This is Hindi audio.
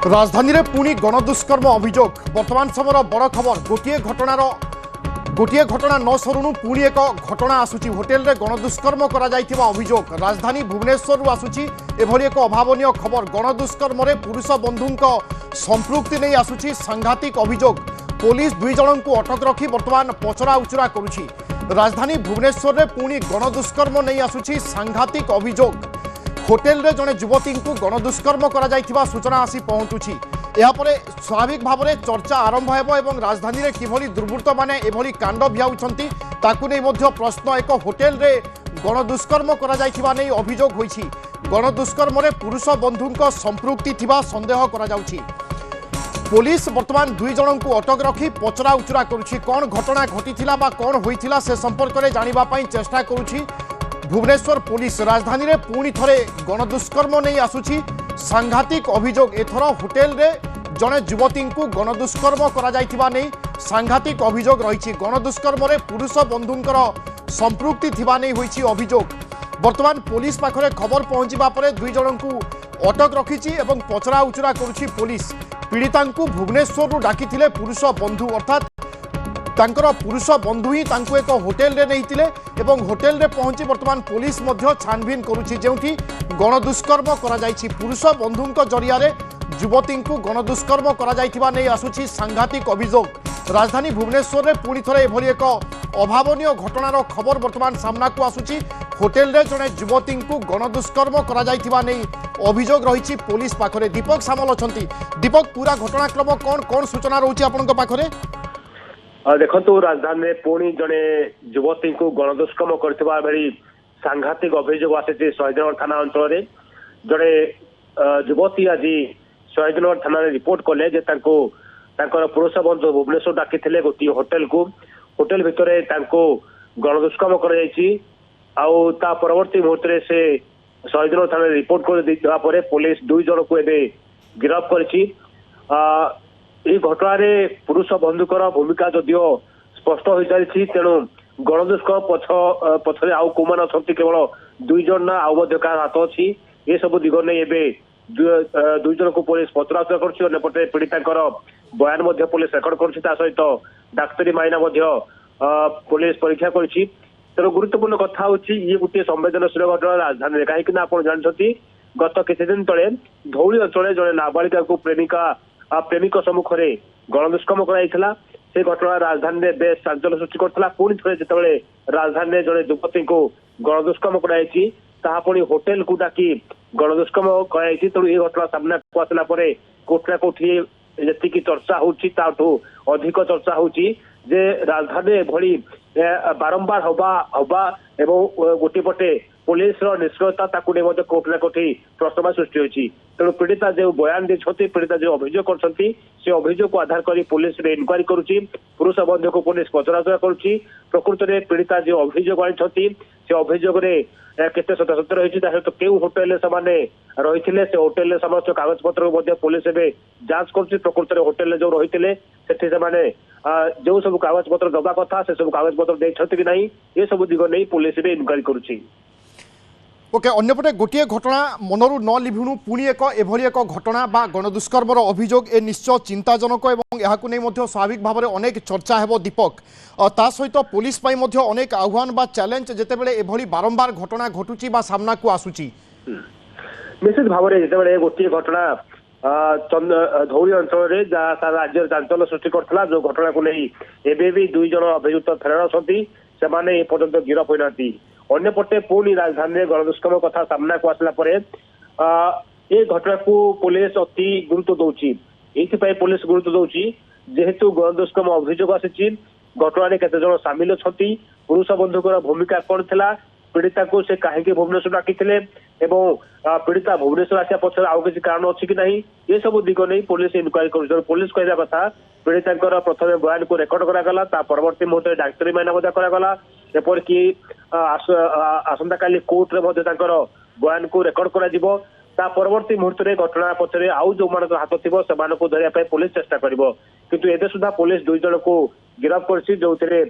राजधानी रे पुणी गणदुष्कर्म अभियोग वर्तमान समय बड़ खबर गोटे घटना न सरुणु पुणी एक घटना आसुची होटेल रे गणदुष्कर्म करा जायथिबा अभियोग राजधानी भुवनेश्वर रु आसुची एभली एक अभावनीय खबर गणदुष्कर्म रे पुरुष बंधुंक संपृक्ति नहीं आसुची सांघातिक अभियोग पुलिस दुई जन को अटक रखी वर्तमान पचरा उचरा करुची राजधानी भुवनेश्वर रे पुणी गणदुष्कर्म नहीं आसुची सांघातिक अभियोग होटेल रे जने युवती को गणदुष्कर्म करा जायथिबा सूचना आसी पहुंचुची यापर स्वाभाविक भाव में चर्चा आरंभ होब राजधानी रे किभली दुर्बृत्त माने एभली कांड भियाउछंती ताकू नै मध्य प्रश्न एक होटेल रे गणदुष्कर्म करा जायथिबा नै अभियोग होईछि गणदुष्कर्म रे पुरुष बंधुंक संपृक्ति थिबा संदेह करा जाउछि पुलिस वर्तमान दुई जन को अटक रखी पचरा उचरा करुछि कौन घटना घटीथिला बा कौन होईथिला से संपर्क में जानिबा पई चेष्टा करुछि भुवनेश्वर पुलिस राजधानी रे पुणी थरे गणदुष्कर्म नहीं आसुची सांघातिक अभियोग एथर होटेल रे जने युवती को गणदुष्कर्म करा जायथिबा नै सांघातिक अभियोग रही गणदुष्कर्म रे पुरुष बंधुंकर संपृक्ति थिबा नै होईछि अभियोग वर्तमान पुलिस पाखरे खबर पहुंचीबा परे दुई जन को अटक रखिछि एवं पचरा उचरा करुछि पुलिस पीड़िता भुवनेश्वर रु डाकिथिले पुरुष बंधु अर्थात तांकर पुरुष बंधु ही तांको एक होटेल रे नहींतिले एवं होटेल रे पहुंची वर्तमान पुलिस मध्य छानबीन करुछि जेउठी गणदुष्कर्म करा जायछि पुरुष बंधुंक जरिया रे युवती को गणदुष्कर्म करा जायथिबा नै आसुछि सांघातिक अभियोग राजधानी भुवनेश्वर रे पुणी थरे एभली एक अभावनीय घटनार खबर वर्तमान सामना को आसुछि होटेल रे जने युवती को गणदुष्कर्म करा जायथिबा नै अभियोग रही पुलिस पाखरे दीपक सामल अछंती दीपक पूरा घटनाक्रम कौन कौन सूचना रहउछि आपनक पाखरे देखो राजधानी में पुणी जड़े युवती को गणदुष्कर्म करथिबा बेली सांघातिक अभियोग आसी शहीदनगर थाना अंचल में जड़े युवती आज शहीदनगर थाना रिपोर्ट कले जे पुरुष बंधु भुवनेश्वर डाकी गोटे होटेल को होटेल भितर गणदुष्कर्म कर परवर्ती मुहूर्त से शहीदनगर थाना रिपोर्ट कर पुलिस दुई जन को गिरफ्त कर घटन पुरुष बंधुकर भूमिका जदियो स्पष्ट हो सारी तेणु गणदुष्कर्म पछरे आउ कौन अच्छा केवल दुई जन ना आउ हाथ अच्छी ये सब दिग नहीं दुई जन को पुलिस पचराउचरा करपटे पीड़िता बयान पुलिस रेकर्ड कर सहित डाक्तरी मायना पुलिस परीक्षा कर तेणु गुरुत्वपूर्ण कथा हूँ ये गोटे संवेदनशील घटना राजधानी में कहीं आप जानते गत किसी दिन तले धौली अंचल जड़े नाबालिका को प्रेमिक सम्मुख में गणदुष्कर्म कराइला से घटना राजधानी में बेस चांचल्य सृष्टि करता पुणी थे जो राजधानी में जड़े युवती को गणदुष्कर्म कराई पुणी होटेल को डाकी गणदुष्कर्म कराई तेणु ये घटना सामना को आसला कोठना कोठी जी चर्चा होठू अधिक चर्चा होची जे राजधानी भली बारंबार हवा एवं गोटे पटे पुलिस निष्क्रियता कोठना कोठी प्रश्न सृष्टि होती तेणु पीड़िता जो बयान देते पीड़िता जो अभियोग कर अभियोग को आधार कर पुलिस इनक्वारी करुच्ची पुरुष बंधु को पुलिस पचराउचरा करुच्ची प्रकृत में पीड़िता जो अभियोग आनी से अभियोग केते सत्य रही सहित क्यों होटेल रही से होटेल समस्त कागज पत्र पुलिस एवं जांच कर प्रकृत में होटेल जो रही जो सब कागज पत्र दबा कथा से सब कागज पत्र देते कि नहीं ये सब दिग नहीं पुलिस इनक्वारी करुच्ची ओके अन्यपटे गोटे घटना मनरू न लिभुणु पुणी एक एभली एक घटना बा गणदुष्कर्मर अभियोग ए निश्चय चिंताजनक एवं यहाँ नहीं स्वाभाविक भाव में अनेक चर्चा हेब दीपक ता सहित पुलिस अनेक आह्वान बा चैलेंज जितेबाला एभली बारंबार घटना घटुची बा सामना को आसुची निश्चित भाव में जितेबाला गोटे घटना धौली अंचल में जहाँ राज्य चांचल्य सृष्टि करता जो घटना को नहीं एबे भी दुई जन अभियुक्त फेरार अच्छी से पर्यंत गिरफ होना अन्यपटे पुणी राजधानी में गणदुष्कर्म कथा सामना को आसला ये घटना को पुलिस अति गुरुत्व दौची ये पुलिस गुरुत्व दौची जेहेतु गणदुष्कर्म अभियोग आसी घटना केते जन सामिल अच्छा पुरुष बंधुकर भूमिका कौन थी पीड़िता को से कहीं भुवनेश्वर डाकी पीड़िता भुवनेश्वर आसा पक्ष आउ किसी कारण अच्छी कि नहीं ये सब दिग नहीं पुलिस इनक्वारी कर पुलिस कहवा कथा पीड़िता प्रथम बयान को रेकर्ड करागला परवर्ती मुहूर्त डाक्तरी मायना करागला एपरिक आसंता काली कोर्ट रे बयान को रेकर्ड करा परवर्ती मुहूर्त में घटना पछरे आउ जो मान हाथ थी से धरने पुलिस चेष्टा कर किंतु एबे सुधा पुलिस दुई जन को गिरफ्त कर